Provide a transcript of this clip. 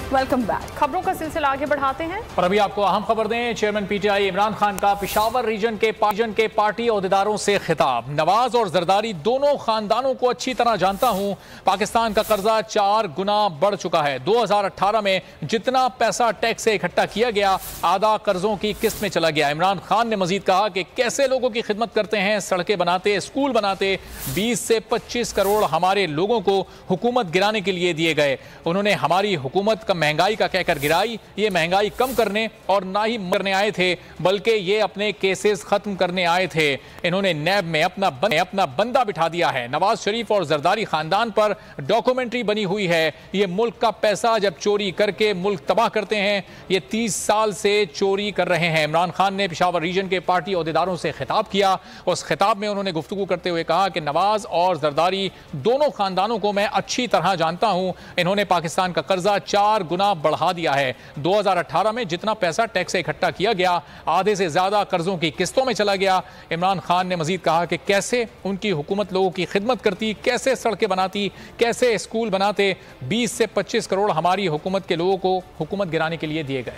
Welcome back. खबरों का सिलसिला आगे बढ़ाते हैं और अभी आपको अहम खबर दें। चेयरमैन पीटीआई इमरान खान का पेशावर रीजन के पार्टी ओहदेदारों से खिताब। नवाज और जरदारी दोनों खानदानों को अच्छी तरह जानता हूं। पाकिस्तान का कर्जा 4 गुना बढ़ चुका है। 2018 में जितना पैसा टैक्स से इकट्ठा किया गया, आधा कर्जों की किस्त में चला गया। इमरान खान ने मजीद कहा कि कैसे लोगों की खिदमत करते हैं, सड़कें बनाते, स्कूल बनाते। 20 से 25 करोड़ हमारे लोगों को हुकूमत गिराने के लिए दिए गए। उन्होंने हमारी हुकूमत का महंगाई का कहकर गिराई। ये महंगाई कम करने और ना ही मरने आए थे, बल्कि ये अपने केसेस खत्म करने आए थे। इन्होंने नैब में अपना बंदा बिठा दिया है। नवाज शरीफ और जरदारी खानदान पर डॉक्यूमेंट्री बनी हुई है। ये मुल्क का पैसा जब चोरी करके मुल्क तबाह करते हैं, ये 30 साल से चोरी कर रहे हैं। इमरान खान ने पेशावर रीजन के पार्टी ओहदेदारों से खिताब किया। उस खिताब में उन्होंने गुफ्तगू करते हुए कहा कि नवाज और जरदारी दोनों खानदानों को मैं अच्छी तरह जानता हूं। इन्होंने पाकिस्तान का कर्जा 4 गुना बढ़ा दिया है। 2018 में जितना पैसा टैक्स से इकट्ठा किया गया, आधे से ज्यादा कर्जों की किस्तों में चला गया। इमरान खान ने मजीद कहा कि कैसे उनकी हुकूमत लोगों की खिदमत करती, कैसे सड़कें बनाती, कैसे स्कूल बनाते। 20 से 25 करोड़ हमारी हुकूमत के लोगों को हुकूमत गिराने के लिए दिए गए।